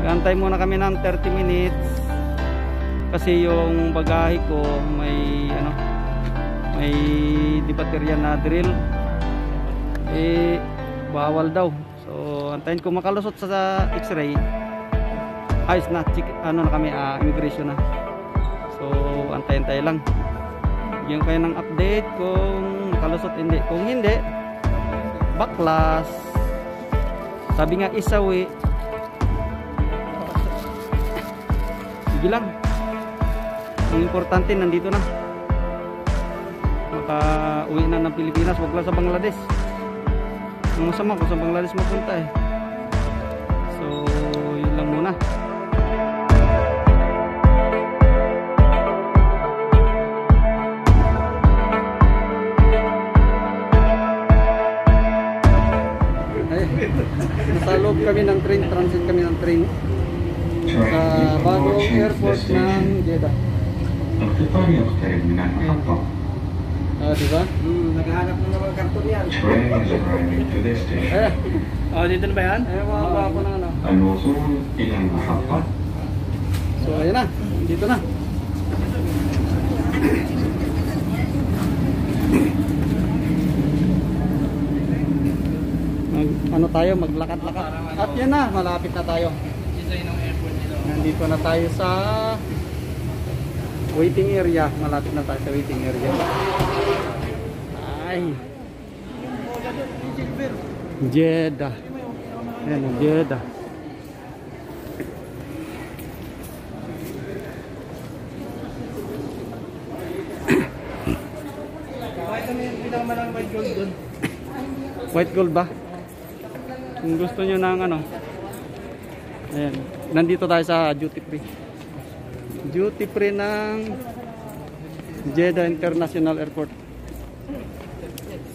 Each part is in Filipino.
Antay muna kami ng 30 minutes kasi yung bagahe ko may may di baterya na drill, bawal daw. So antayin ko makalusot sa x-ray. Ayos na, na kami, immigration na. So antayin tayo lang. Bigyan kayo ng update kung makalusot hindi. Kung hindi, baklas. Sabi nga isawi. Sige lang. Ang importante nandito na. Maka-uwi na ng Pilipinas, wag lang sa Bangladesh. Ang masama kung sa Bangladesh mapunta eh. So yun lang muna. Nasa loob kami ng train, transit kami ng train sa bagong airport ng Jeddah. Diba? Naghahanap na naman karton yan. Dito na ba yan? Mababa ako ng ano. So ayan na, dito na. Tayo, maglakad-lakad. At yan na, malapit na tayo. Nandito na tayo sa waiting area. Malapit na tayo sa waiting area. Ay, Jeddah. Ayan, Jeddah. White gold ba? Kung gusto nyo ng ano, ayan, nandito tayo sa duty free. Duty free ng Jeddah International Airport.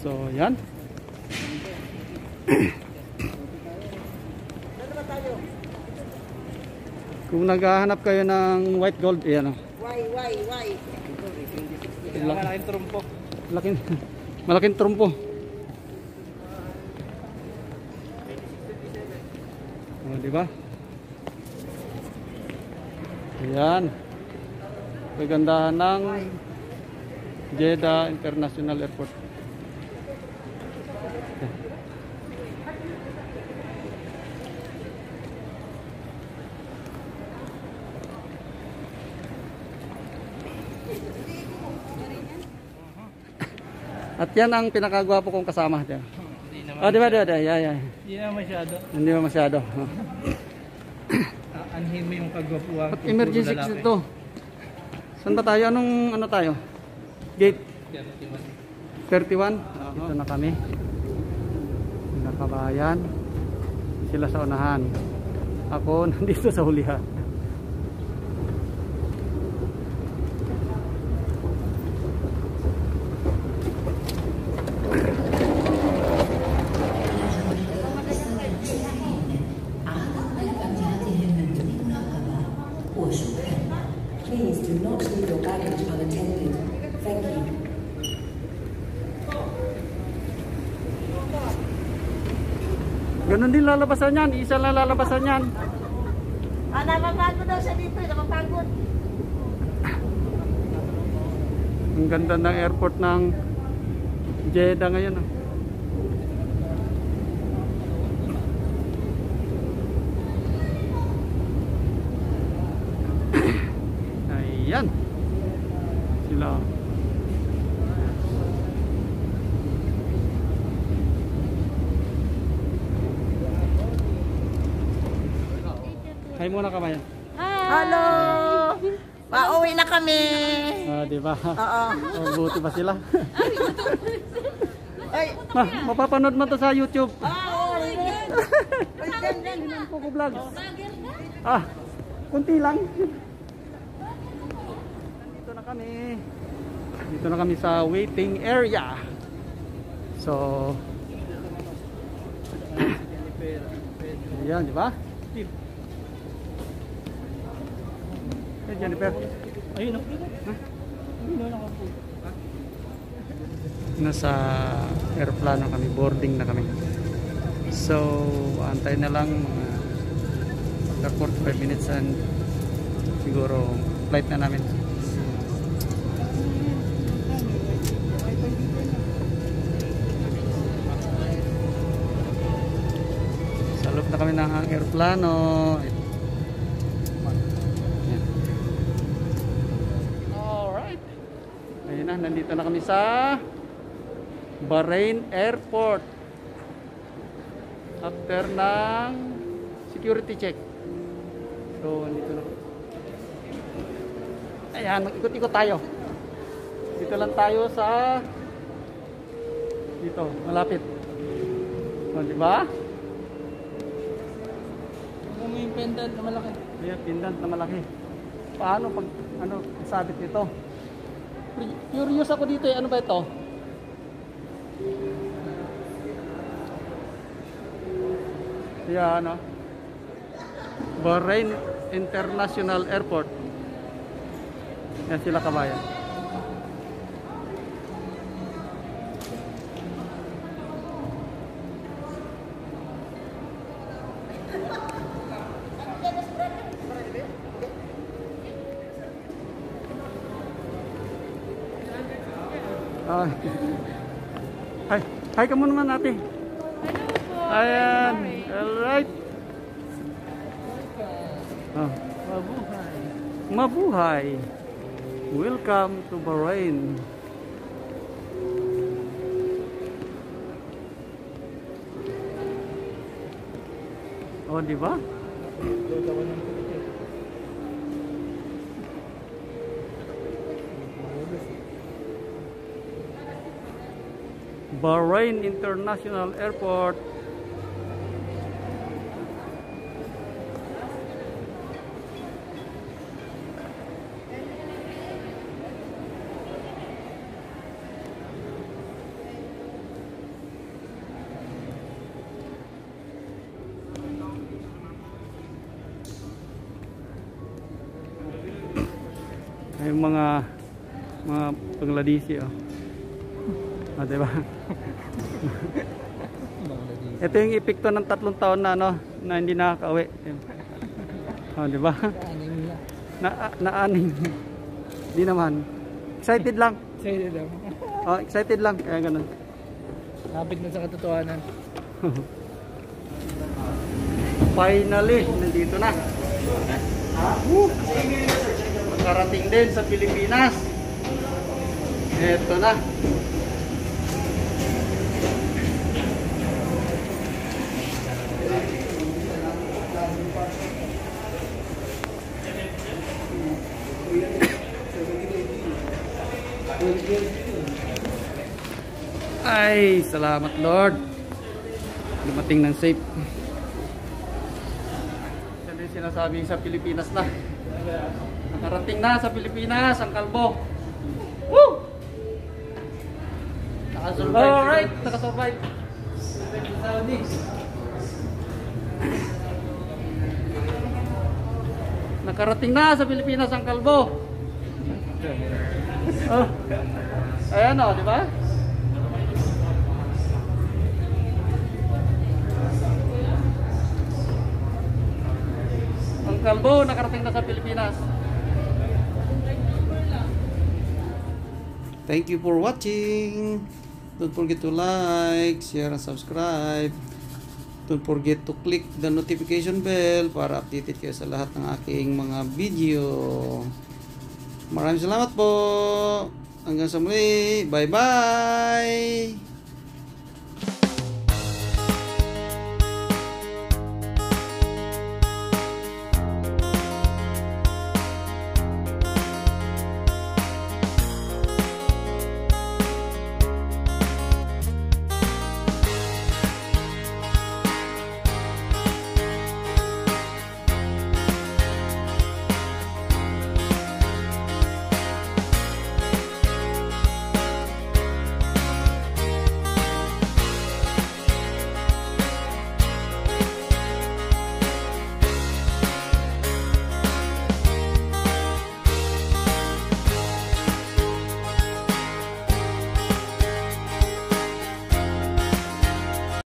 So yan. Kung naghahanap kayo ng white gold, ayan o. Why? Malaking trumpo. Malaking trumpo. Diba? Ayan. Kagandahan ng Jeddah International Airport. At yan ang pinakagwapo kong kasama dyan. Diba? Yeah. Hindi na masyado. Hindi ba masyado? Anhin mo yung kagwapuan. At emergency ito. Saan ba tayo? Ano tayo? Gate 31. Ito na kami. Nakabayan. Sila sa unahan. Ako nandito sa hulihan. Please do not leave your baggage unattended. Thank you. Ganun din lalabasan yan. Isa lang lalabasan yan. Napapagod daw siya dito. Napapagod. Ang ganda ng airport ng Jeddah ngayon. Ayan. Sila. Hi muna ka, Maya. Hello! Pauwi na kami. Diba? Oo. Buti ba sila? Ay, Mapapanood mo to sa YouTube. Ay, Coco Vlogs. Kunti lang. Dito na kami sa waiting area. So ayan, di ba? Jennifer. Ayun. Nasa aeroplano kami, boarding na kami. So antay na lang mga after 45 minutes and siguro flight na namin. Sa loob na kami ng aeroplano. Alright, ayun na, nandito na kami sa Bahrain Airport after ng security check. So nandito na. Ayan, ikot-ikot tayo. Dito lang tayo sa dito, malapit. O, di ba? Ano yung pendant na malaki? Ayan, pendant na malaki. Paano pag ano sabit nito? Curious ako dito, ano ba ito? Ayan, ano? Bahrain International Airport. Yan sila kabayan. Ah. Hi, hi ka muna naman ate. Ayan, alright. Oh. Mabuhay. Mabuhay. Welcome to Bahrain. Oh, di ba? Bahrain International Airport. Ay mga Bangladeshi, oh. Ah, diba? Ito yung epekto ng 3 taon na ano, na hindi nakaka-uwi. Oh, diba? Naaning. Di naman. Excited lang. Excited lang. Oh, excited lang. Kaya ganun. Kapit na sa katotohanan. Finally, nandito na. Karating din sa Pilipinas. Eto na. Ay, salamat Lord. Dumating ng safe. Yan din sinasabi sa Pilipinas na. Nakarating na sa Pilipinas ang kalbo. Woo! Nakasurvive. Alright, nakasurvive. Nakarating na sa Pilipinas ang kalbo. Oh. Ayan o, di ba? Ang kalbo nakarating na sa Pilipinas. Thank you for watching. Don't forget to like, share, and subscribe. Don't forget to click the notification bell para updated kayo sa lahat ng aking mga video. Maraming salamat po. Hanggang sa muli. Bye-bye.